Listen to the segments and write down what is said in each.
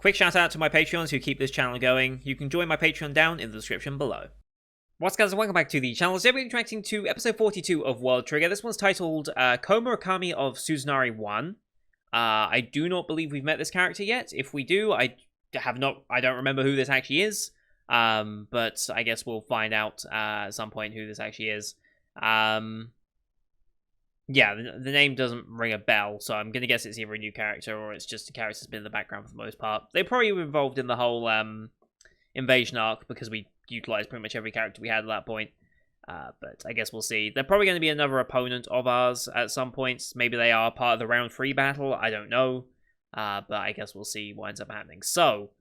Quick shout out to my Patreons who keep this channel going. You can join my Patreon down in the description below. What's up, guys, and welcome back to the channel. Today we're interacting to episode 42 of World Trigger. This one's titled Komurakami of Suzunari 1. I do not believe we've met this character yet. If we do, I don't remember who this actually is. But I guess we'll find out at some point who this actually is. Yeah, the name doesn't ring a bell, so I'm going to guess it's either a new character or it's just a character that's been in the background for the most part. They probably were involved in the whole invasion arc because we utilized pretty much every character we had at that point. But I guess we'll see. They're probably going to be another opponent of ours at some points. Maybe they are part of the round 3 battle. I don't know. But I guess we'll see what ends up happening. So,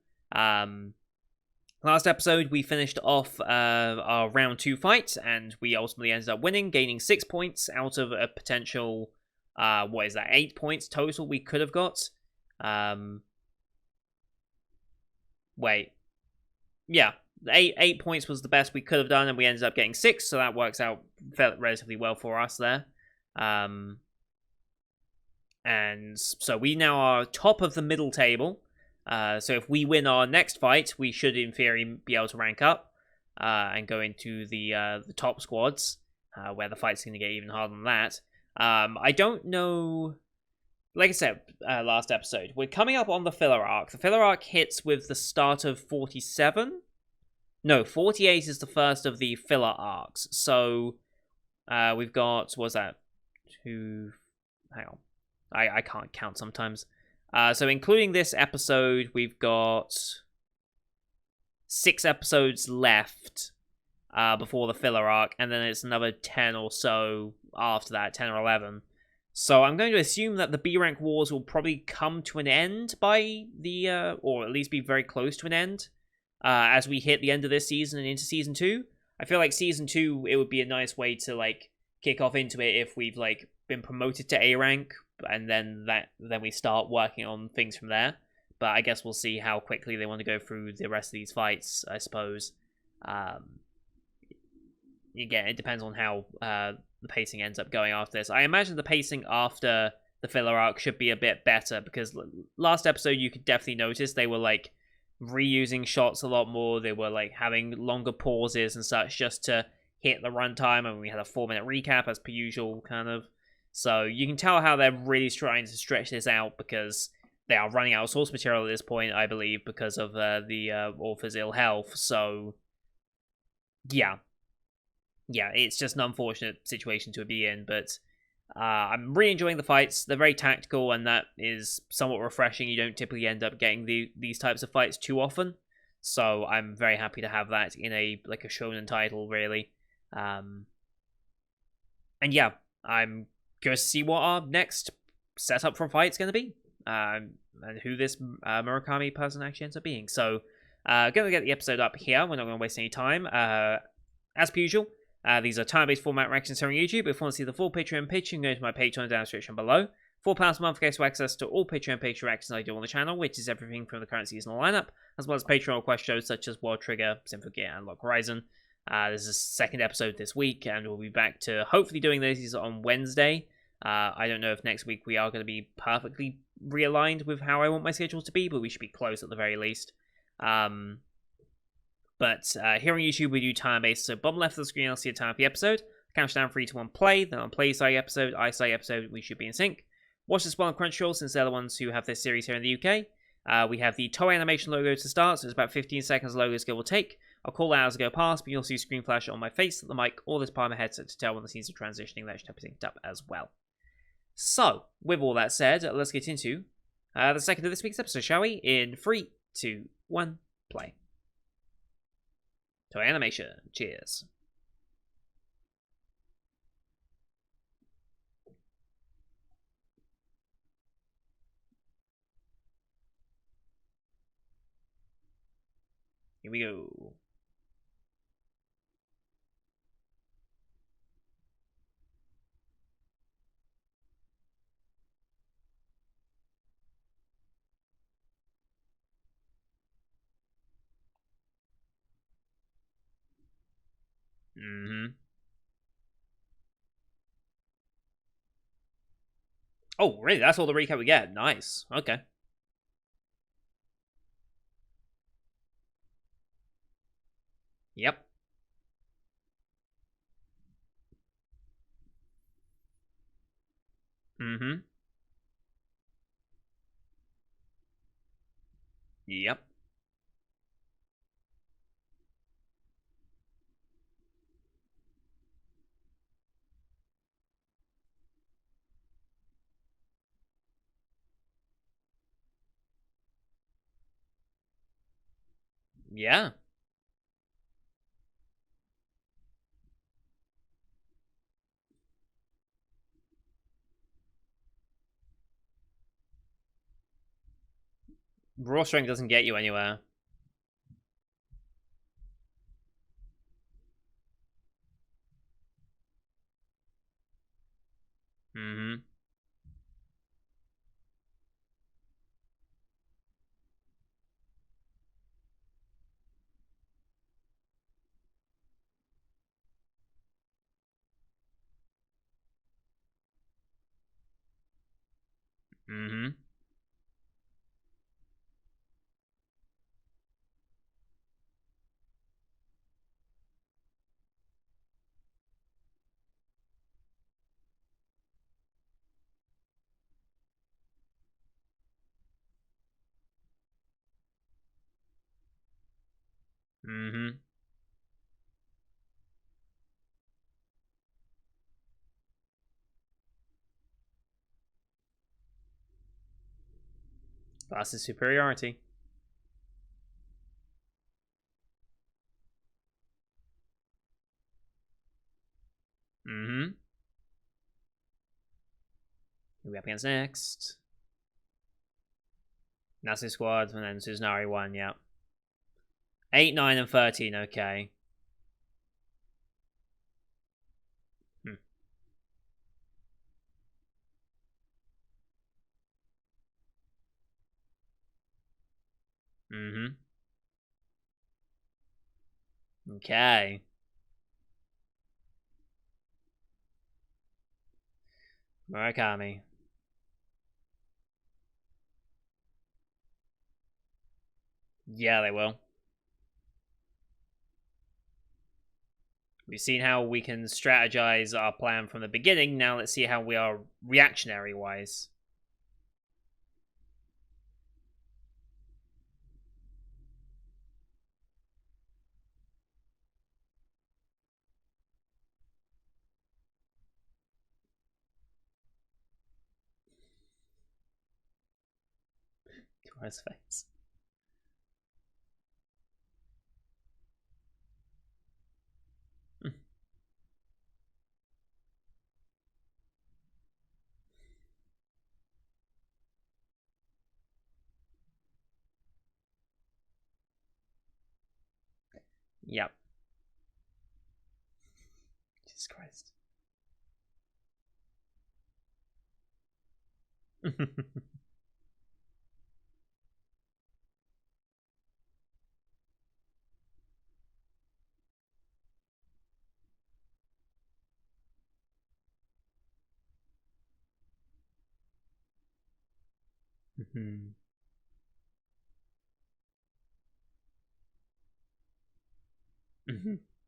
last episode, we finished off our round 2 fight, and we ultimately ended up winning, gaining 6 points out of a potential, 8 points total we could have got. Yeah, 8 points was the best we could have done, and we ended up getting 6, so that works out relatively well for us there. And so we now are top of the middle table. So if we win our next fight, we should, in theory, be able to rank up and go into the top squads, where the fight's going to get even harder than that. I don't know. Like I said last episode, we're coming up on the filler arc. The filler arc hits with the start of 47. No, 48 is the first of the filler arcs. So we've got, what's that? 2. Hang on. I can't count sometimes. So including this episode, we've got 6 episodes left before the filler arc, and then it's another 10 or so after that, 10 or 11. So I'm going to assume that the B-Rank Wars will probably come to an end by the, or at least be very close to an end, as we hit the end of this season and into Season 2. I feel like Season 2, it would be a nice way to, like, kick off into it if we've, like, been promoted to A-Rank, and then we start working on things from there. But I guess we'll see how quickly they want to go through the rest of these fights, I suppose. Again, it depends on how the pacing ends up going after this. I imagine the pacing after the filler arc should be a bit better, because last episode you could definitely notice they were, like, reusing shots a lot more. They were, like, having longer pauses and such just to hit the runtime, and we had a 4-minute recap as per usual, kind of. So you can tell how they're really trying to stretch this out, because they are running out of source material at this point, I believe, because of the author's ill health. So, yeah, it's just an unfortunate situation to be in, but I'm really enjoying the fights. They're very tactical, and that is somewhat refreshing. You don't typically end up getting these types of fights too often, so I'm very happy to have that in a shonen title, really. And yeah, I'm curious to see what our next setup for a fight is going to be, and who this Murakami person actually ends up being. So, going to get the episode up here. We're not going to waste any time. As per usual, these are time-based format reactions here on YouTube. If you want to see the full picture and pitch, you can go to my Patreon down in the description below. £4 a month gets you access to all Patreon page reactions I do on the channel, which is everything from the current seasonal lineup, as well as Patreon request shows such as World Trigger, Sinful Gear, and Lock Horizon. This is the second episode this week, and we'll be back to hopefully doing these on Wednesday. I don't know if next week we are going to be perfectly realigned with how I want my schedule to be, but we should be close at the very least. But here on YouTube we do time-based, so bottom left of the screen I'll see a time of the episode. Countdown 3 to 1 play, then on play side episode, I side episode, we should be in sync. Watch this one on Crunchyroll, since they're the ones who have this series here in the UK. We have the Toei Animation logo to start, so it's about 15 seconds logo skill will take. I'll call that as I go past, but you'll see screen flash on my face, the mic, or this part of my headset to tell when the scenes are transitioning. That should have synced up as well. So, with all that said, let's get into the second of this week's episode, shall we? In 3, 2, 1, play. Toei Animation. Cheers. Here we go. Oh, really? That's all the recap we get? Nice. Okay. Yep. Mm-hmm. Yep. Yeah. Raw strength doesn't get you anywhere. Mm-hmm. Mm-hmm. Mm-hmm. That's his superiority. Mm-hmm. Who we up against next? Nazi squad, and then Susanari 1, yeah. 8, 9, and 13, okay. Hmm. Mm-hmm. Okay. Murakami. Yeah, they will. We've seen how we can strategize our plan from the beginning. Now let's see how we are reactionary wise. To his face. Yep. Jesus Christ.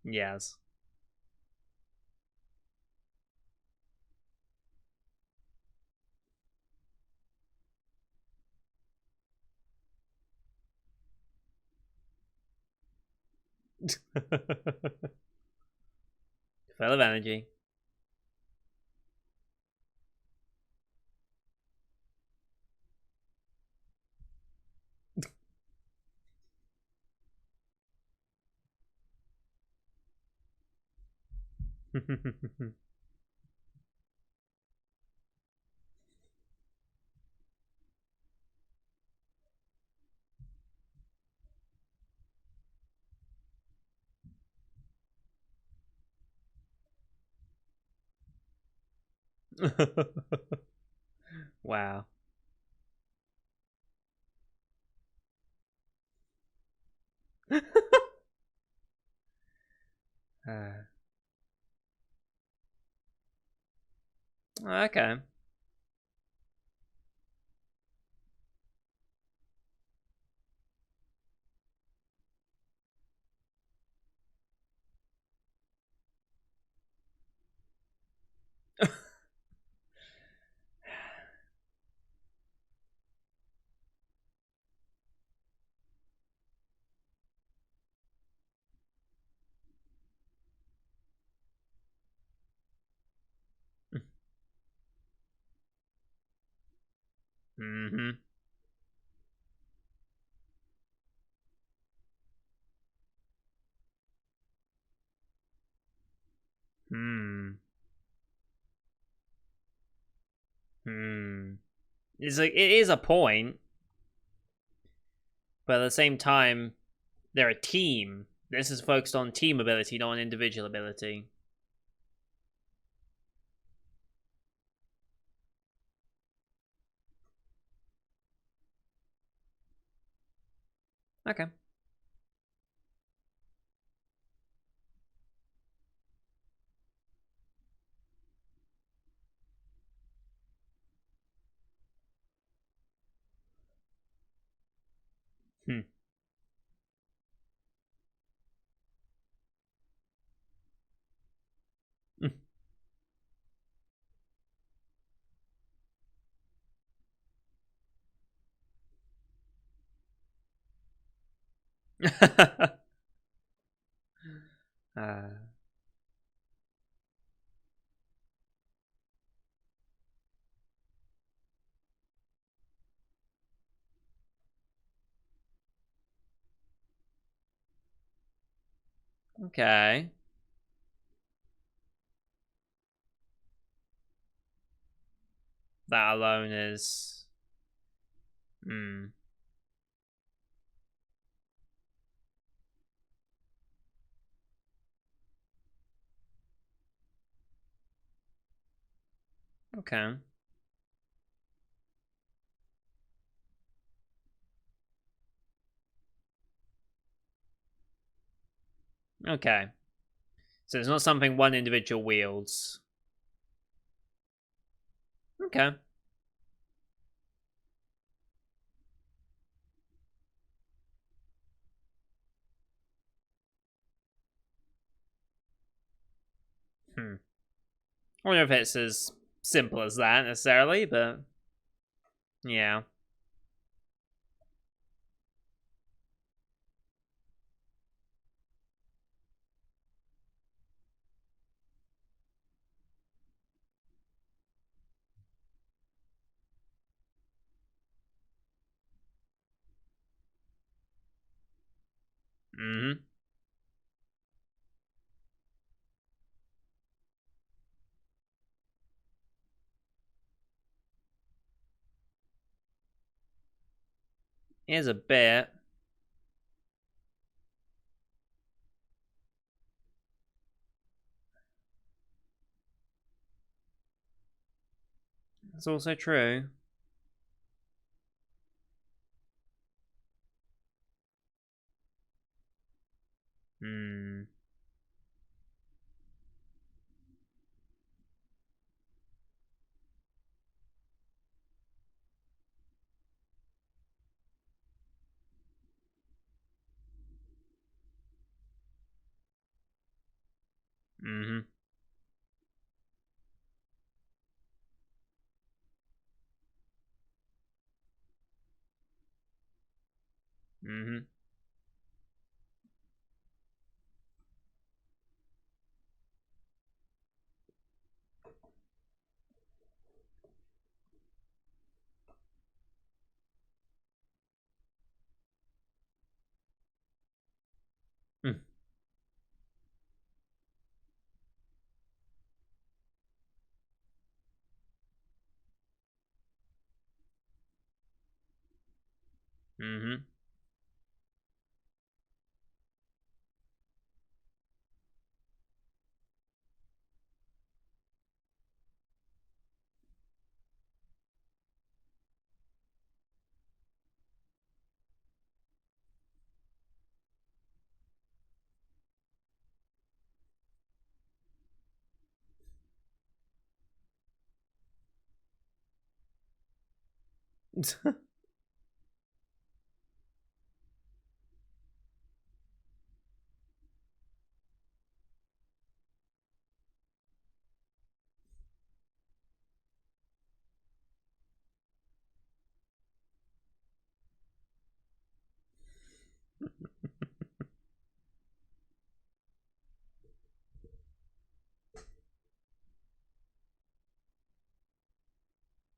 Yes. Full of energy. Wow. Okay. Mm-hmm. Hmm. Hmm. It's like it is a point, but at the same time, they're a team. This is focused on team ability, not on individual ability. Okay. Hmm. uh, okay. That alone is. Hmm. Okay. Okay. So it's not something one individual wields. Okay. Hmm. I wonder if it's as simple as that necessarily, but yeah. Mm-hmm. Here's a bit. That's also true. Hmm. Mm-hmm. Mm-hmm. Mm-hmm.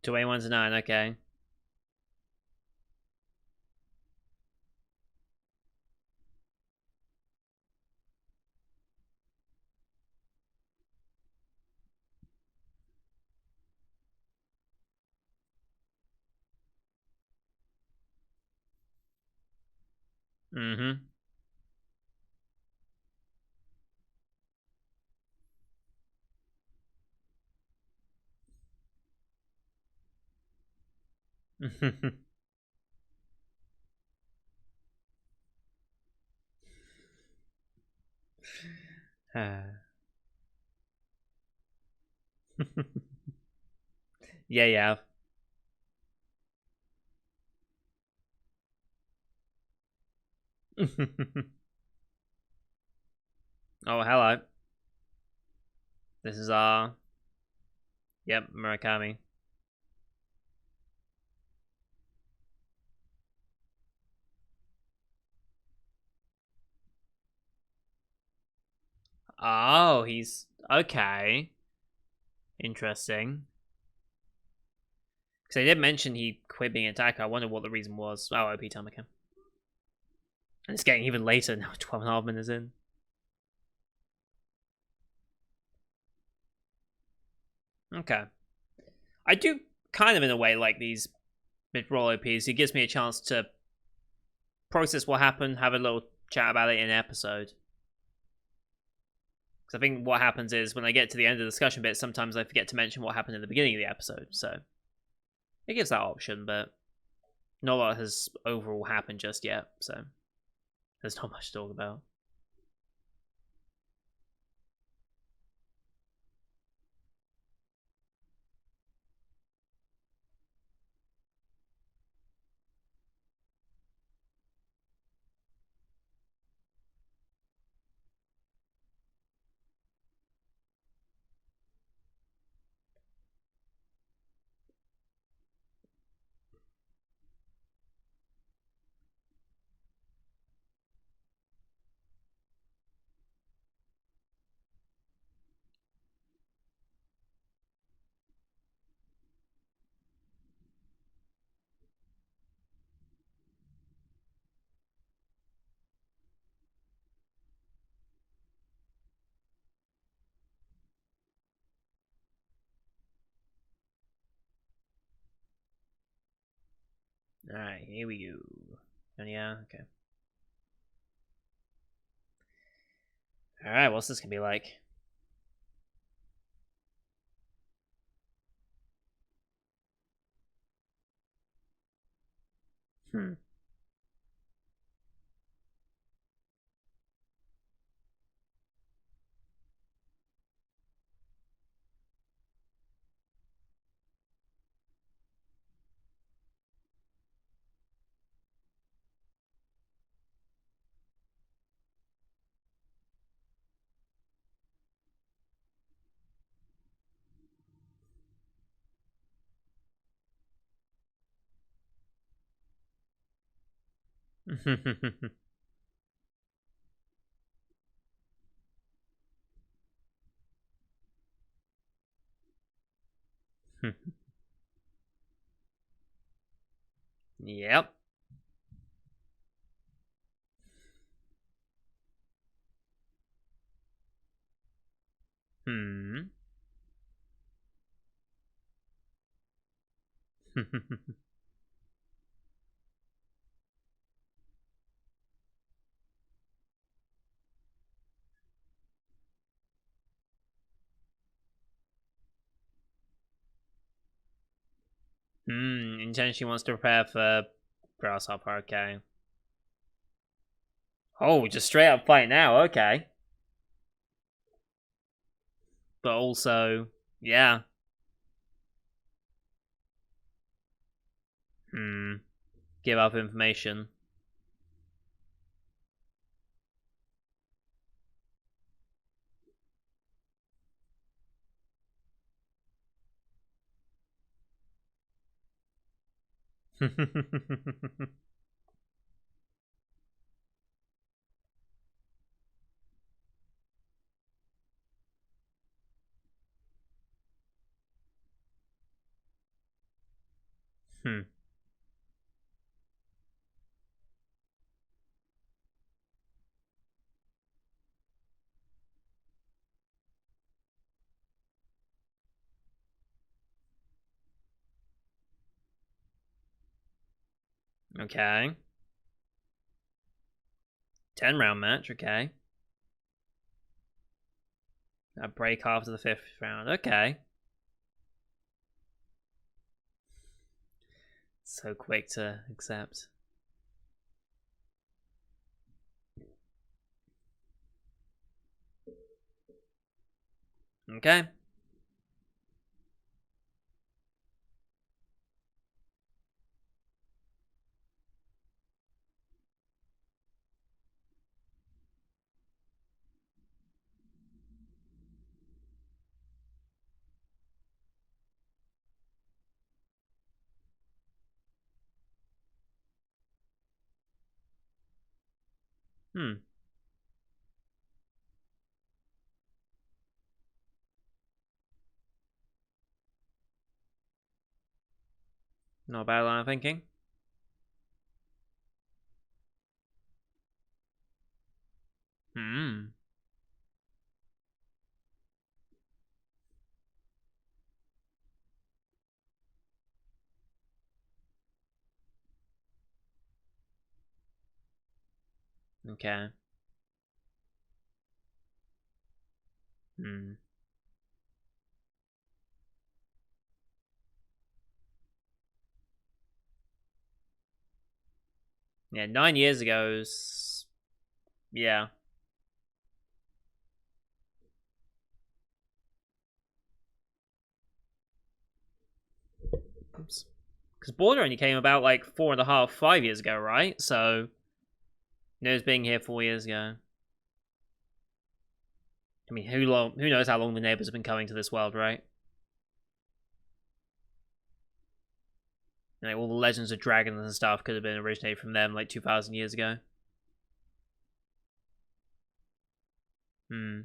To A1 to 9, okay. Mm-hmm. Yeah, yeah. Oh, hello. This is yep, Murakami. Oh, he's okay. Interesting. Because they did mention he quit being an attacker. I wonder what the reason was. Oh, OP Tamaka. And it's getting even later now, 12 and a half minutes in. Okay. I do kind of, in a way, like these mid-roll OPs. It gives me a chance to process what happened, have a little chat about it in an episode. Because I think what happens is when I get to the end of the discussion bit, sometimes I forget to mention what happened in the beginning of the episode. So it gives that option, but not a lot has overall happened just yet. So there's not much to talk about. All right, here we go. And yeah, okay. All right, what's this gonna be like? Hmm. Yep. Hmm. Intentionally wants to prepare for Grasshopper. Okay. Oh, just straight up fight now. Okay. But also, yeah. Hmm. Give up information. Hmm. Okay. 10-round match, okay. A break after the 5th round, okay. So quick to accept. Okay. Not a bad line of thinking. Okay. Yeah, 9 years ago. Yeah. Oops. Because Border only came about like 4.5, 5 years ago, right? So, News being here 4 years ago. I mean, who knows how long the neighbors have been coming to this world, right? Like, all the legends of dragons and stuff could have been originated from them like 2,000 years ago. Hmm.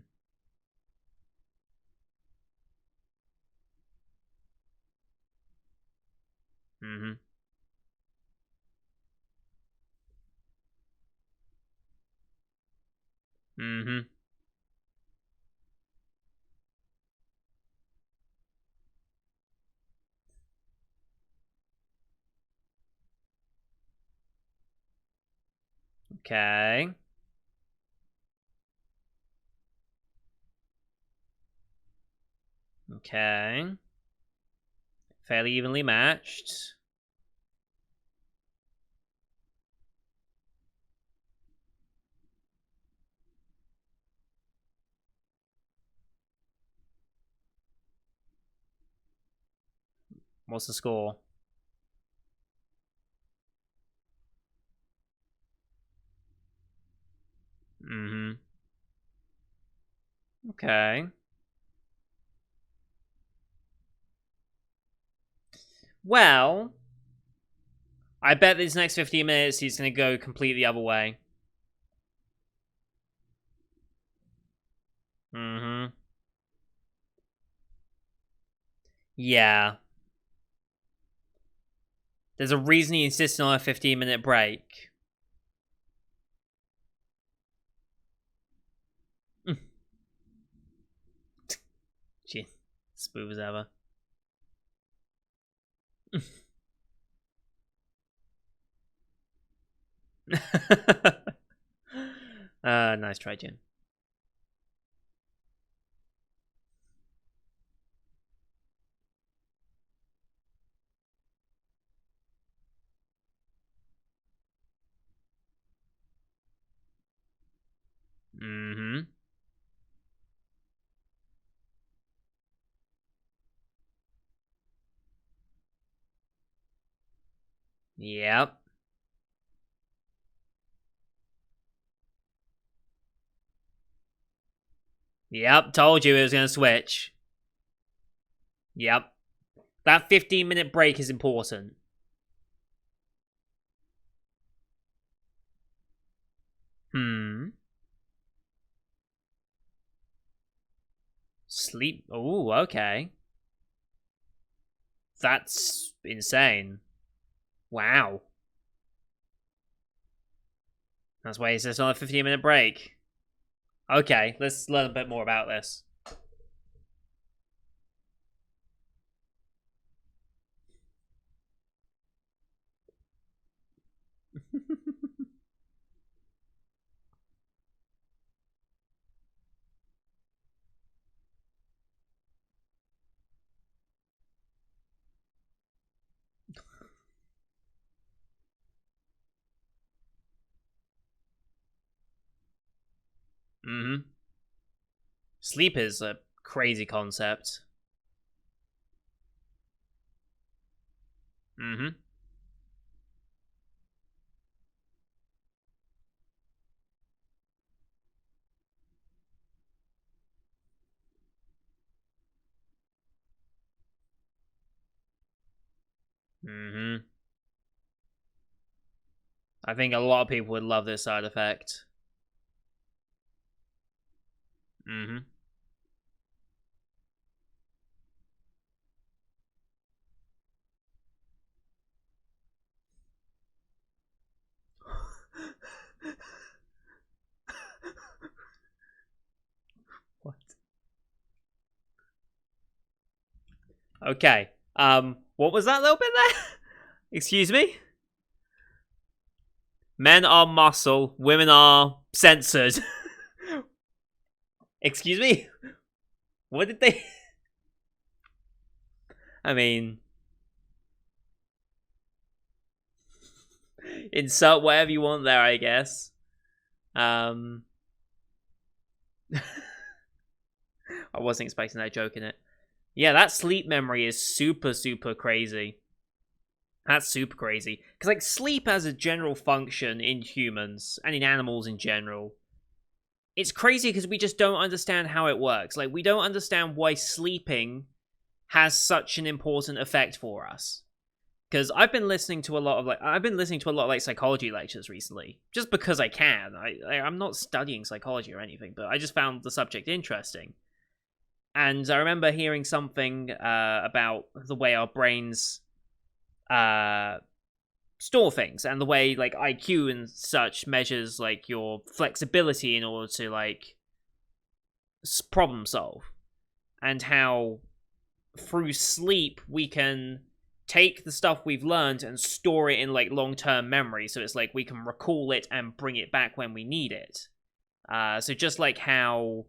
Mm-hmm. Mm-hmm. Okay. Okay. Fairly evenly matched. What's the score? Mm-hmm. Okay. Well, I bet these next 15 minutes he's going to go completely the other way. Mm-hmm. Yeah. There's a reason he insisted on a 15-minute break. Gee, smooth as ever. Nice try, Jin. Mm-hmm. Yep. Yep. Told you it was going to switch. Yep. That 15-minute break is important. Sleep. Oh, okay. That's insane. Wow. That's why he says on a 15-minute break. Okay, let's learn a bit more about this. Sleep is a crazy concept. Mm-hmm. Mm-hmm. I think a lot of people would love this side effect. Mm-hmm. What? Okay. What was that little bit there? Excuse me? Men are muscle, women are censored. Excuse me? What did they... I mean... Insert whatever you want there, I guess. I wasn't expecting that joke in it. Yeah, that sleep memory is super, super crazy. That's super crazy. Because, like, sleep as a general function in humans and in animals in general, it's crazy because we just don't understand how it works. Like, we don't understand why sleeping has such an important effect for us. Because I've been listening to a lot of like psychology lectures recently, just because I can. I'm not studying psychology or anything, but I just found the subject interesting. And I remember hearing something about the way our brains uh, store things and the way like IQ and such measures like your flexibility in order to like problem solve, and how through sleep we can take the stuff we've learned and store it in like long-term memory, so it's like we can recall it and bring it back when we need it. So just like how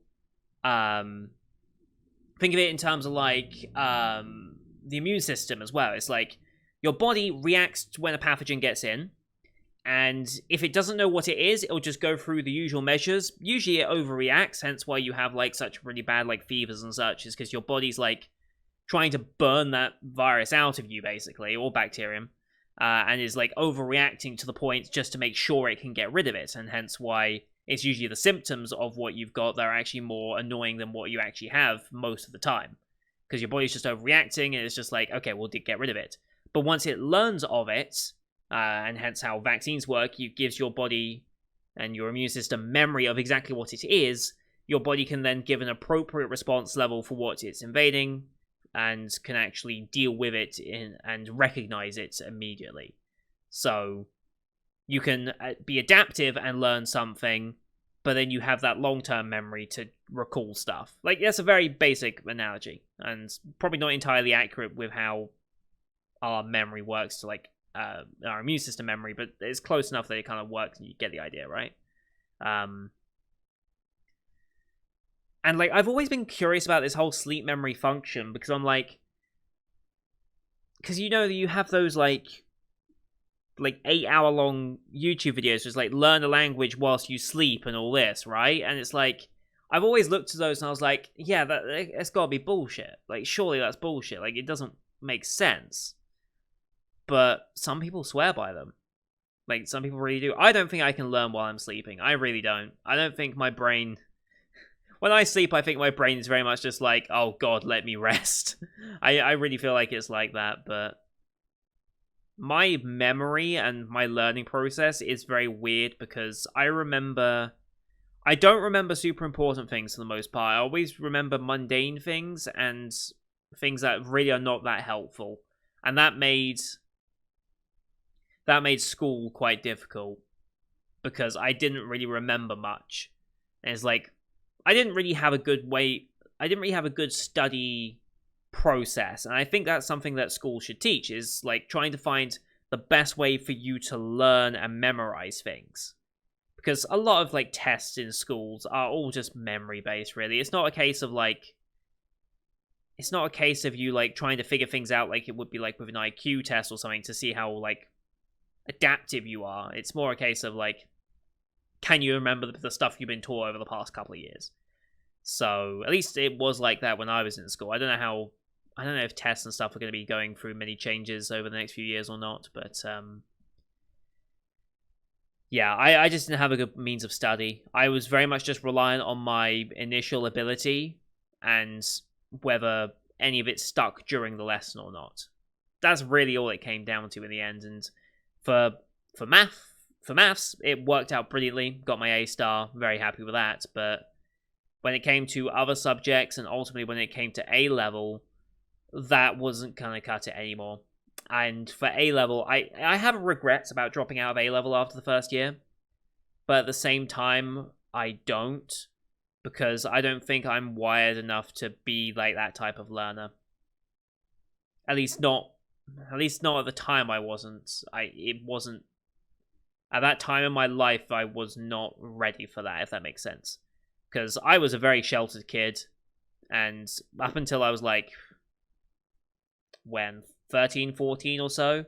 think of it in terms of like the immune system as well. It's like your body reacts when a pathogen gets in, and if it doesn't know what it is, it'll just go through the usual measures. Usually it overreacts, hence why you have like such really bad like fevers and such, is because your body's like trying to burn that virus out of you, basically, or bacterium, and is like overreacting to the point just to make sure it can get rid of it, and hence why it's usually the symptoms of what you've got that are actually more annoying than what you actually have most of the time, because your body's just overreacting, and it's just like, okay, we'll get rid of it. But once it learns of it, and hence how vaccines work, it gives your body and your immune system memory of exactly what it is. Your body can then give an appropriate response level for what it's invading, and can actually deal with it and recognize it immediately. So you can be adaptive and learn something, but then you have that long-term memory to recall stuff. Like, that's a very basic analogy, and probably not entirely accurate with how our memory works to, like, our immune system memory, but it's close enough that it kind of works, and you get the idea, right? And, like, I've always been curious about this whole sleep memory function, because I'm like... Because, you know, you have those, like 8-hour-long YouTube videos, just, like, learn a language whilst you sleep and all this, right? And it's like... I've always looked at those and I was like, yeah, that's gotta be bullshit. Like, surely that's bullshit. Like, it doesn't make sense. But some people swear by them. Like, some people really do. I don't think I can learn while I'm sleeping. I really don't. I don't think my brain... When I sleep, I think my brain is very much just like, oh god, let me rest. I really feel like it's like that, but my memory and my learning process is very weird, because I don't remember super important things for the most part. I always remember mundane things and things that really are not that helpful. And that made school quite difficult, because I didn't really remember much. And it's like, I didn't really have a good study process, and I think that's something that schools should teach, is like trying to find the best way for you to learn and memorize things. Because a lot of like tests in schools are all just memory based, really. It's not a case of you like trying to figure things out like it would be like with an IQ test or something to see how like adaptive you are. It's more a case of like, can you remember the stuff you've been taught over the past couple of years? So at least it was like that when I was in school. I don't know if tests and stuff are going to be going through many changes over the next few years or not, but yeah, I just didn't have a good means of study. I was very much just reliant on my initial ability and whether any of it stuck during the lesson or not. That's really all it came down to in the end. And for maths, it worked out brilliantly. Got my A star, very happy with that. But when it came to other subjects and ultimately when it came to A level, that wasn't gonna cut it anymore. And for A level, I have regrets about dropping out of A level after the first year, but at the same time, I don't, because I don't think I'm wired enough to be like that type of learner. At least not at the time. I wasn't. It wasn't at that time in my life. I was not ready for that, if that makes sense, because I was a very sheltered kid, and up until I was like, when 13, 14 or so.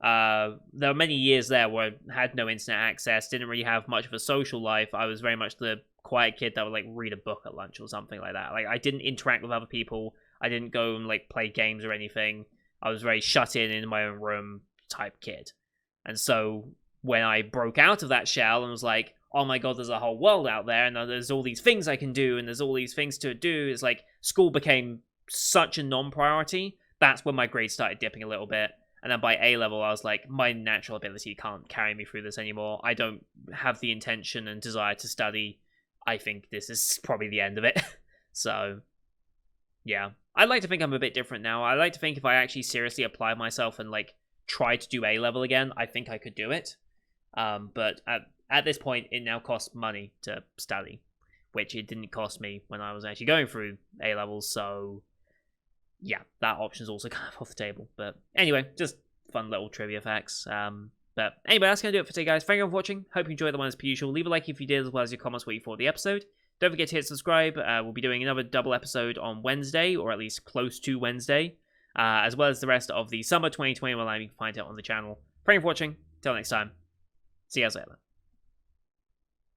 There were many years there where I had no internet access, didn't really have much of a social life. I was very much the quiet kid that would like read a book at lunch or something like that. Like I didn't interact with other people. I didn't go and like play games or anything. I was very shut in my own room type kid. And so when I broke out of that shell and was like, oh my god, there's a whole world out there and there's all these things I can do and there's all these things to do, it's like school became such a non-priority. That's when my grades started dipping a little bit. And then by A level, I was like, my natural ability can't carry me through this anymore. I don't have the intention and desire to study. I think this is probably the end of it. So, yeah. I'd like to think I'm a bit different now. I like to think if I actually seriously apply myself and, like, try to do A level again, I think I could do it. But at this point, it now costs money to study, which it didn't cost me when I was actually going through A levels, so yeah, that option's also kind of off the table. But anyway, just fun little trivia facts. But anyway, that's going to do it for today, guys. Thank you for watching. Hope you enjoyed the one as per usual. Leave a like if you did, as well as your comments what you thought of the episode. Don't forget to hit subscribe. We'll be doing another double episode on Wednesday, or at least close to Wednesday, as well as the rest of the summer 2021 line. You can find it on the channel. Thank you for watching. Till next time. See you guys later.